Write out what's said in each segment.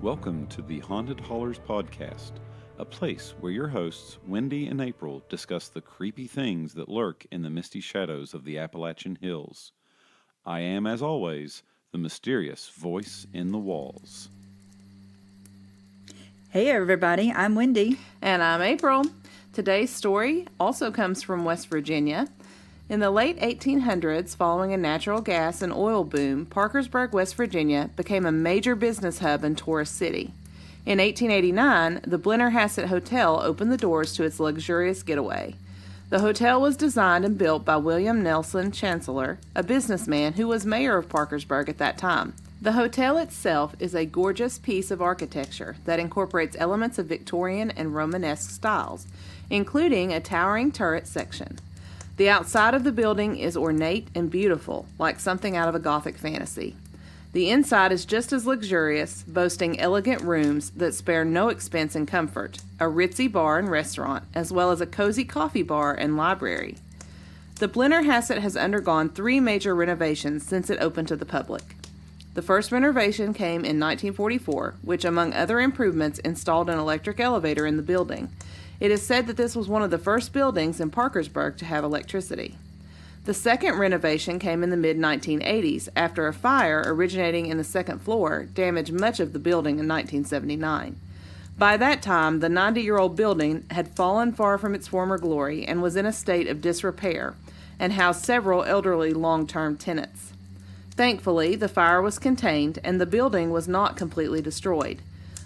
Welcome to the Haunted Hollers podcast, a place where your hosts, Wendy and April, discuss the creepy things that lurk in the misty shadows of the Appalachian Hills. I am, as always, the mysterious voice in the walls. Hey everybody, I'm Wendy. And I'm April. Today's story also comes from West Virginia. In the late 1800s, following a natural gas and oil boom, Parkersburg, West Virginia became a major business hub and tourist city. In 1889, the Blennerhasset Hotel opened the doors to its luxurious getaway. The hotel was designed and built by William Nelson Chancellor, a businessman who was mayor of Parkersburg at that time. The hotel itself is a gorgeous piece of architecture that incorporates elements of Victorian and Romanesque styles, including a towering turret section. The outside of the building is ornate and beautiful, like something out of a Gothic fantasy. The inside is just as luxurious, boasting elegant rooms that spare no expense and comfort, a ritzy bar and restaurant, as well as a cozy coffee bar and library. The Blennerhasset has undergone 3 major renovations since it opened to the public. The first renovation came in 1944, which, among other improvements, installed an electric elevator in the building. It is said that this was one of the first buildings in Parkersburg to have electricity. The second renovation came in the mid-1980s after a fire originating in the second floor damaged much of the building in 1979. By that time, the 90-year-old building had fallen far from its former glory and was in a state of disrepair and housed several elderly long-term tenants. Thankfully, the fire was contained and the building was not completely destroyed.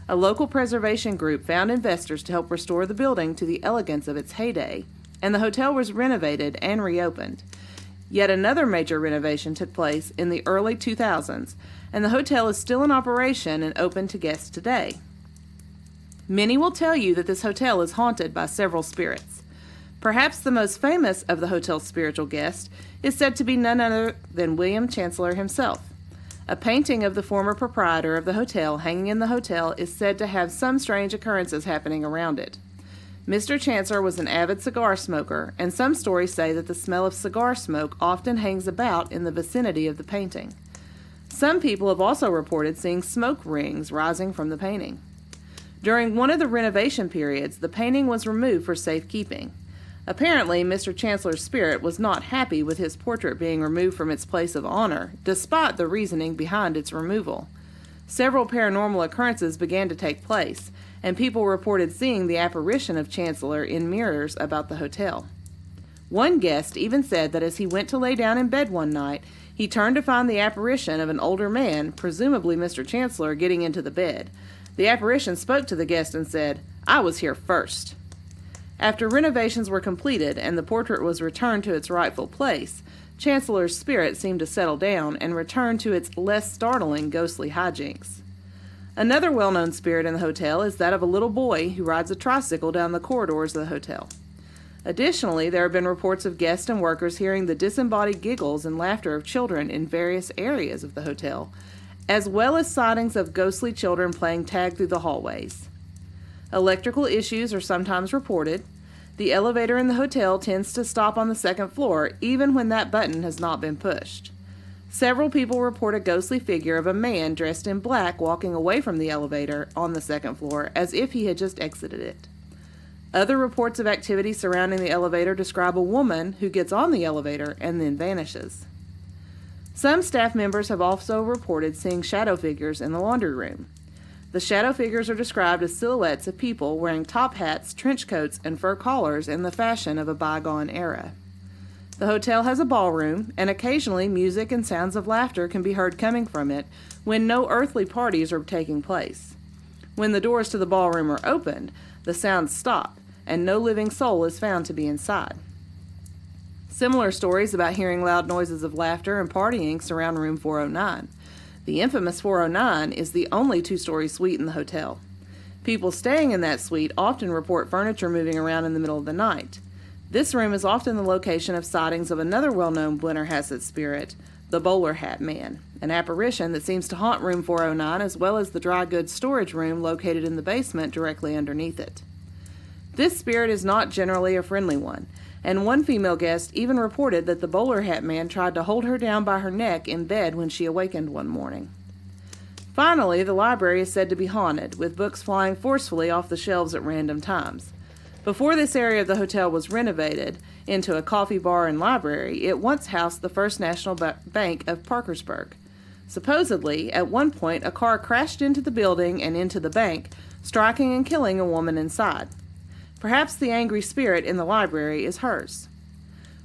A local preservation group found investors to help restore the building to the elegance of its heyday, and the hotel was renovated and reopened. Yet another major renovation took place in the early 2000s, and the hotel is still in operation and open to guests today. Many will tell you that this hotel is haunted by several spirits. Perhaps the most famous of the hotel's spiritual guests is said to be none other than William Chancellor himself. A painting of the former proprietor of the hotel hanging in the hotel is said to have some strange occurrences happening around it. Mr. Chancellor was an avid cigar smoker, and some stories say that the smell of cigar smoke often hangs about in the vicinity of the painting. Some people have also reported seeing smoke rings rising from the painting. During one of the renovation periods, the painting was removed for safekeeping. Apparently, Mr. Chancellor's spirit was not happy with his portrait being removed from its place of honor, despite the reasoning behind its removal. Several paranormal occurrences began to take place, and people reported seeing the apparition of Chancellor in mirrors about the hotel. One guest even said that as he went to lay down in bed one night, he turned to find the apparition of an older man, presumably Mr. Chancellor, getting into the bed. The apparition spoke to the guest and said, "I was here first." After renovations were completed and the portrait was returned to its rightful place, Chancellor's spirit seemed to settle down and return to its less startling ghostly hijinks. Another well-known spirit in the hotel is that of a little boy who rides a tricycle down the corridors of the hotel. Additionally, there have been reports of guests and workers hearing the disembodied giggles and laughter of children in various areas of the hotel, as well as sightings of ghostly children playing tag through the hallways. Electrical issues are sometimes reported. The elevator in the hotel tends to stop on the second floor, even when that button has not been pushed. Several people report a ghostly figure of a man dressed in black walking away from the elevator on the second floor as if he had just exited it. Other reports of activity surrounding the elevator describe a woman who gets on the elevator and then vanishes. Some staff members have also reported seeing shadow figures in the laundry room. The shadow figures are described as silhouettes of people wearing top hats, trench coats, and fur collars in the fashion of a bygone era. The hotel has a ballroom, and occasionally music and sounds of laughter can be heard coming from it when no earthly parties are taking place. When the doors to the ballroom are opened, the sounds stop, and no living soul is found to be inside. Similar stories about hearing loud noises of laughter and partying surround room 409. The infamous 409 is the only 2-story suite in the hotel. People staying in that suite often report furniture moving around in the middle of the night. This room is often the location of sightings of another well-known Blennerhasset spirit, the bowler hat man, an apparition that seems to haunt room 409 as well as the dry goods storage room located in the basement directly underneath it. This spirit is not generally a friendly one, and one female guest even reported that the bowler hat man tried to hold her down by her neck in bed when she awakened one morning. Finally, the library is said to be haunted, with books flying forcefully off the shelves at random times. Before this area of the hotel was renovated into a coffee bar and library, it once housed the First National Bank of Parkersburg. Supposedly, at one point, a car crashed into the building and into the bank, striking and killing a woman inside. Perhaps the angry spirit in the library is hers.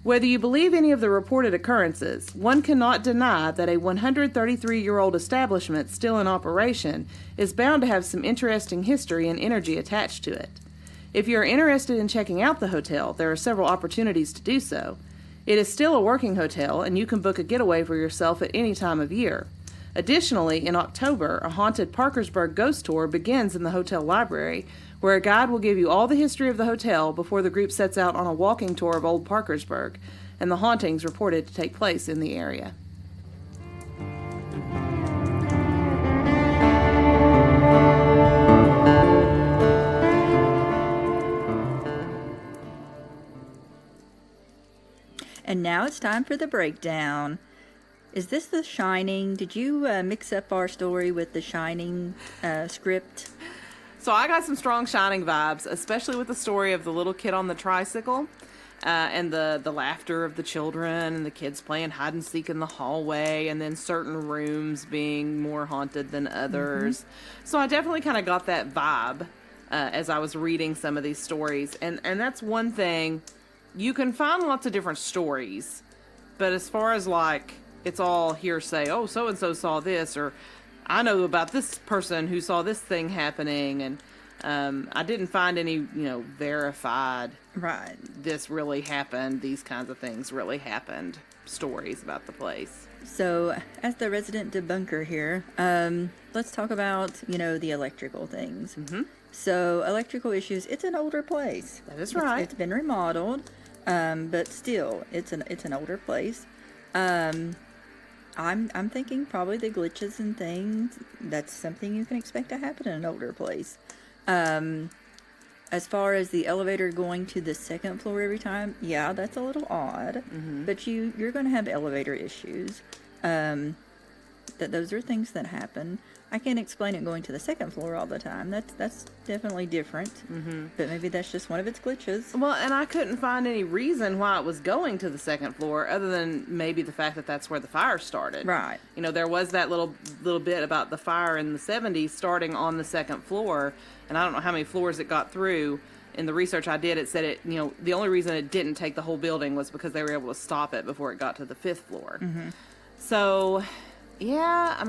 Whether you believe any of the reported occurrences, one cannot deny that a 133-year-old establishment still in operation is bound to have some interesting history and energy attached to it. If you are interested in checking out the hotel, there are several opportunities to do so. It is still a working hotel, and you can book a getaway for yourself at any time of year. Additionally, in October, a haunted Parkersburg ghost tour begins in the hotel library, where a guide will give you all the history of the hotel before the group sets out on a walking tour of Old Parkersburg, and the hauntings reported to take place in the area. And now it's time for the breakdown. Is this The Shining? Did you mix up our story with The Shining script? So I got some strong Shining vibes, especially with the story of the little kid on the tricycle, and the laughter of the children and the kids playing hide and seek in the hallway, and then certain rooms being more haunted than others. So I definitely kind of got that vibe as I was reading some of these stories. And that's one thing. You can find lots of different stories, but as far as like it's all hearsay, oh, so-and-so saw this, or I know about this person who saw this thing happening, and I didn't find any, verified, Right. this really happened, these kinds of things really happened, stories about the place. So, as the resident debunker here, let's talk about, the electrical things. Mm-hmm. So, electrical issues, it's an older place. That is right. It's been remodeled, but still, it's an older place. I'm thinking probably the glitches and things, that's something you can expect to happen in an older place. As far as the elevator going to the second floor every time, yeah, that's a little odd. Mm-hmm. But you're going to have elevator issues. Those are things that happen. I can't explain it going to the second floor all the time. That's definitely different. Mm-hmm. But maybe that's just one of its glitches. Well, and I couldn't find any reason why it was going to the second floor other than maybe the fact that that's where the fire started. Right. There was that little bit about the fire in the 70s starting on the second floor, and I don't know how many floors it got through. In the research I did, it said the only reason it didn't take the whole building was because they were able to stop it before it got to the 5th floor. Mm-hmm. So, yeah,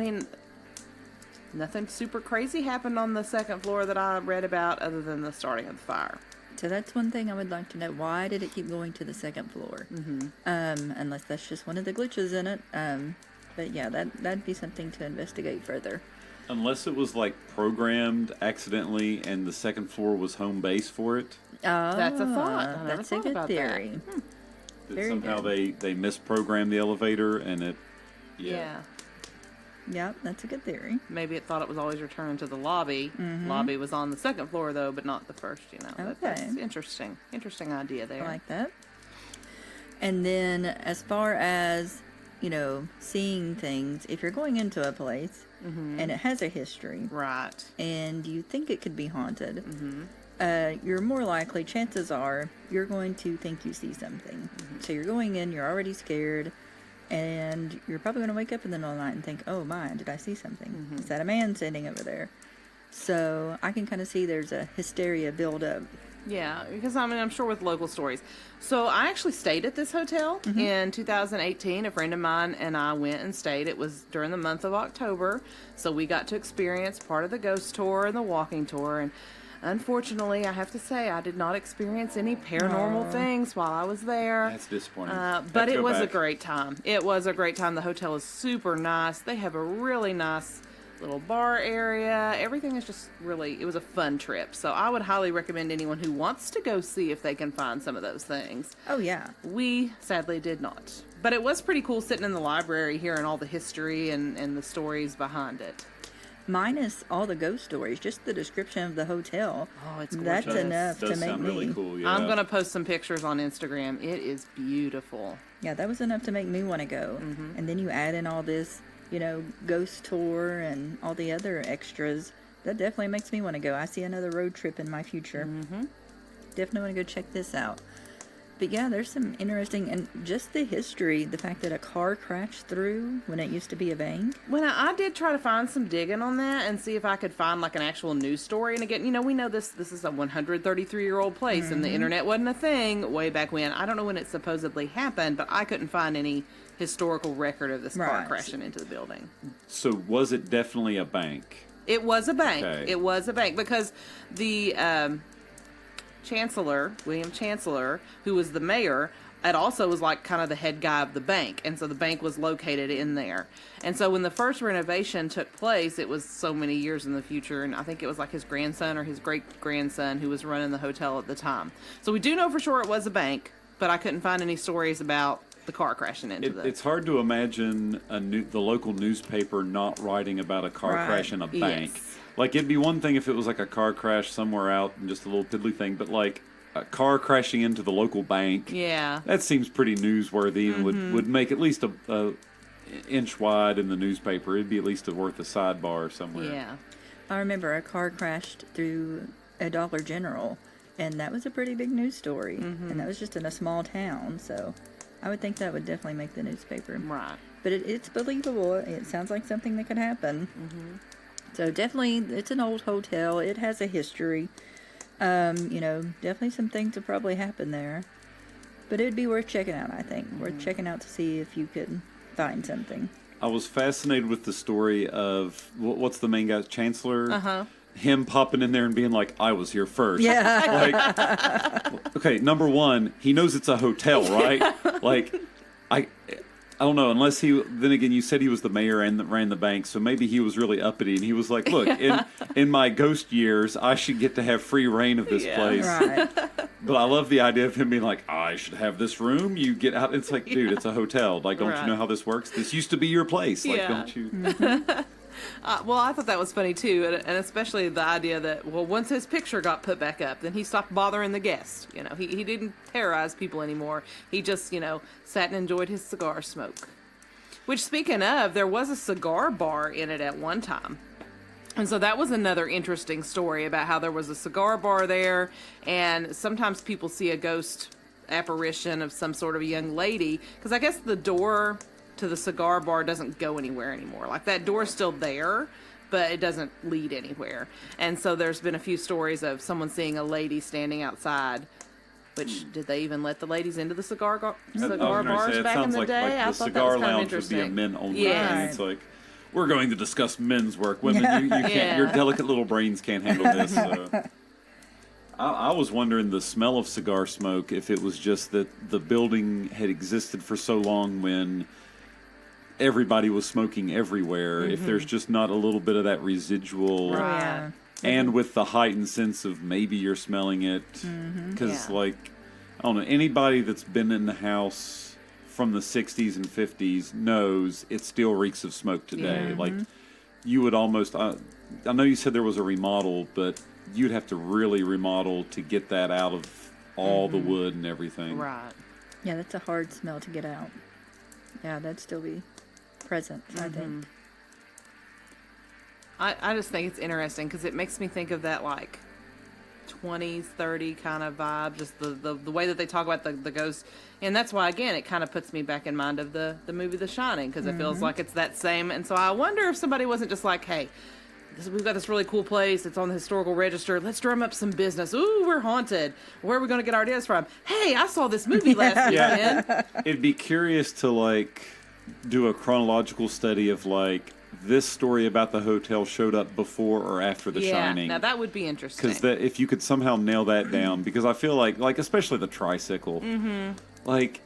nothing super crazy happened on the second floor that I read about other than the starting of the fire. So that's one thing I would like to know. Why did it keep going to the second floor? Mm-hmm. Unless that's just one of the glitches in it. But yeah, that'd be something to investigate further. Unless it was like programmed accidentally and the second floor was home base for it. That's a thought. That's a good theory. That somehow they misprogrammed the elevator and it... Yeah. Yeah, that's a good theory. Maybe it thought it was always returning to the lobby. Mm-hmm. Lobby was on the second floor, though, but not the first, Okay. That's interesting. Interesting idea there. I like that. And then as far as, seeing things, if you're going into a place and it has a history. Right. And you think it could be haunted. Mm-hmm. You're more likely, chances are, you're going to think you see something. Mm-hmm. So you're going in, you're already scared. And you're probably going to wake up in the middle of the night and think, oh my, did I see something? Mm-hmm. Is that a man standing over there? So I can kind of see there's a hysteria build up. Yeah, because I'm sure with local stories. So I actually stayed at this hotel in 2018. A friend of mine and I went and stayed. It was during the month of October. So we got to experience part of the ghost tour and the walking tour. And unfortunately, I have to say, I did not experience any paranormal things while I was there. That's disappointing. But it was a great time. It was a great time. The hotel is super nice. They have a really nice little bar area. Everything is just it was a fun trip. So I would highly recommend anyone who wants to go see if they can find some of those things. Oh, yeah. We sadly did not. But it was pretty cool sitting in the library hearing all the history and the stories behind it. Minus all the ghost stories, just the description of the hotel. Oh, it's gorgeous. That's enough to make me. Really cool, yeah. I'm going to post some pictures on Instagram. It is beautiful. Yeah, that was enough to make me want to go. Mm-hmm. And then you add in all this ghost tour and all the other extras, that definitely makes me want to go. I see another road trip in my future. Mm-hmm. Definitely want to go check this out. But yeah, there's some interesting, and just the history, the fact that a car crashed through when it used to be a bank. Well, I did try to find some digging on that and see if I could find like an actual news story. And again, we know this is a 133-year-old place, and the internet wasn't a thing way back when. I don't know when it supposedly happened, but I couldn't find any historical record of this car crashing into the building. So was it definitely a bank? It was a bank. Okay. It was a bank because the William Chancellor, who was the mayor, it also was like kind of the head guy of the bank. And so the bank was located in there. And so when the first renovation took place, it was so many years in the future. And I think it was like his grandson or his great-grandson who was running the hotel at the time. So we do know for sure it was a bank, but I couldn't find any stories about the car crashing into It's hard to imagine the local newspaper not writing about a car crash in a bank. Yes. Like, it'd be one thing if it was like a car crash somewhere out and just a little piddly thing, but like a car crashing into the local bank, Yeah. that seems pretty newsworthy and would make at least a inch wide in the newspaper. It'd be at least worth a sidebar somewhere. Yeah. I remember a car crashed through a Dollar General, and that was a pretty big news story. And that was just in a small town, so I would think that would definitely make the newspaper. Right. But it's believable. It sounds like something that could happen. So definitely, it's an old hotel. It has a history. Definitely some things have probably happened there. But it'd be worth checking out, I think. Worth checking out to see if you could find something. I was fascinated with the story of, what's the main guy, Chancellor? Uh-huh. Him popping in there and being like, I was here first. Yeah. Like, okay, number one, he knows it's a hotel, right? Like, I don't know, unless then again, you said he was the mayor and ran the bank, so maybe he was really uppity, and he was like, look, in my ghost years, I should get to have free reign of this place. Right. But I love the idea of him being like, I should have this room, you get out. It's like, dude, it's a hotel. Like, don't you know how this works? This used to be your place. Like, don't you? Well, I thought that was funny, too, and especially the idea that, well, once his picture got put back up, then he stopped bothering the guests. He didn't terrorize people anymore. He just, sat and enjoyed his cigar smoke. Which, speaking of, there was a cigar bar in it at one time. And so that was another interesting story about how there was a cigar bar there, and sometimes people see a ghost apparition of some sort of a young lady, because I guess the door to the cigar bar doesn't go anywhere anymore. Like, that door's still there, but it doesn't lead anywhere. And so there's been a few stories of someone seeing a lady standing outside. Which, did they even let the ladies into the cigar bars back in the day? Like the cigar lounge would be a men only thing. It's like, we're going to discuss men's work. Women, you can't. Your delicate little brains can't handle this. So. I was wondering the smell of cigar smoke, if it was just that the building had existed for so long when everybody was smoking everywhere, if there's just not a little bit of that residual. Right. And with the heightened sense of maybe you're smelling it. Because, like, I don't know, anybody that's been in the house from the 60s and 50s knows it still reeks of smoke today. Like, you would almost, I know you said there was a remodel, but you'd have to really remodel to get that out of all the wood and everything. Right. Yeah, that's a hard smell to get out. Yeah, that'd still be present, I think. I just think it's interesting because it makes me think of that, like, 20s, 30 kind of vibe, just the way that they talk about the ghost. And that's why, again, it kind of puts me back in mind of the movie The Shining, because it feels like it's that same. And so I wonder if somebody wasn't just like, hey, we've got this really cool place. It's on the historical register. Let's drum up some business. Ooh, we're haunted. Where are we going to get our ideas from? Hey, I saw this movie last weekend. It'd be curious to, like, do a chronological study of, like, this story about the hotel showed up before or after The Shining. Now that would be interesting. Because if you could somehow nail that down, because I feel like especially the tricycle, like,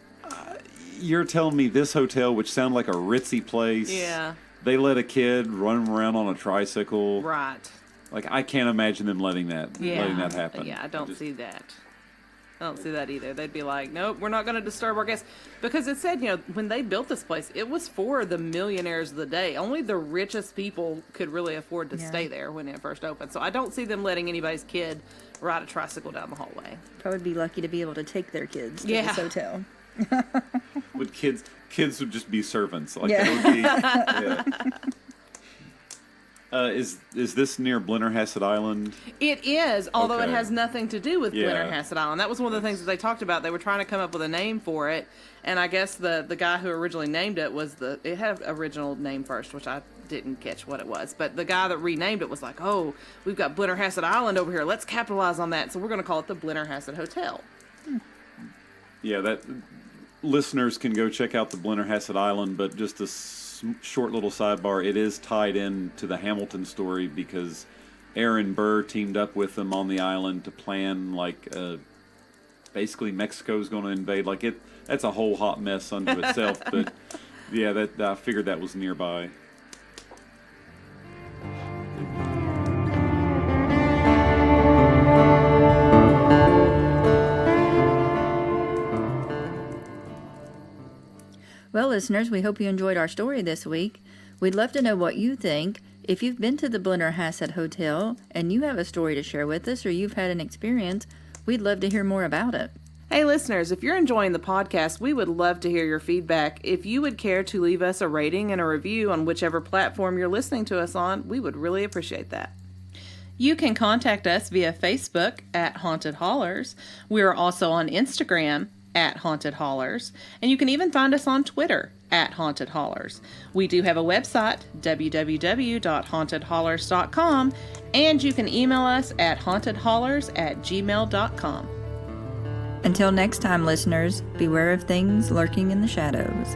you're telling me this hotel, which sounded like a ritzy place, they let a kid run around on a tricycle. Right. Like, I can't imagine them letting that happen. Yeah, I don't see that. I don't see that either. They'd be like, nope, we're not going to disturb our guests. Because it said, when they built this place, it was for the millionaires of the day. Only the richest people could really afford to stay there when it first opened. So I don't see them letting anybody's kid ride a tricycle down the hallway. Probably be lucky to be able to take their kids to this hotel. Would kids Kids would just be servants. Like Yeah. that would be. Yeah. Is this near Blennerhasset Island? It is, although it Okay. has nothing to do with Yeah. Blennerhasset Island. That was one of the things that they talked about. They were trying to come up with a name for it, and I guess the guy who originally named it it had an original name first, which I didn't catch what it was. But the guy that renamed it was like, oh, we've got Blennerhasset Island over here. Let's capitalize on that. So we're going to call it the Blennerhasset Hotel. Yeah, that listeners can go check out the Blennerhasset Island, but just a short little sidebar, it is tied in to the Hamilton story because Aaron Burr teamed up with them on the island to plan, like, basically Mexico's going to invade. Like, that's a whole hot mess unto itself, but yeah, I figured that was nearby. Well, listeners, we hope you enjoyed our story this week. We'd love to know what you think. If you've been to the Blennerhasset Hotel and you have a story to share with us or you've had an experience, we'd love to hear more about it. Hey, listeners, if you're enjoying the podcast, we would love to hear your feedback. If you would care to leave us a rating and a review on whichever platform you're listening to us on, we would really appreciate that. You can contact us via Facebook at Haunted Hollers. We are also on Instagram at Haunted Hollers, and you can even find us on Twitter at Haunted Hollers. We do have a website, www.hauntedhollers.com, and you can email us at hauntedhollers@gmail.com. Until next time, listeners, beware of things lurking in the shadows.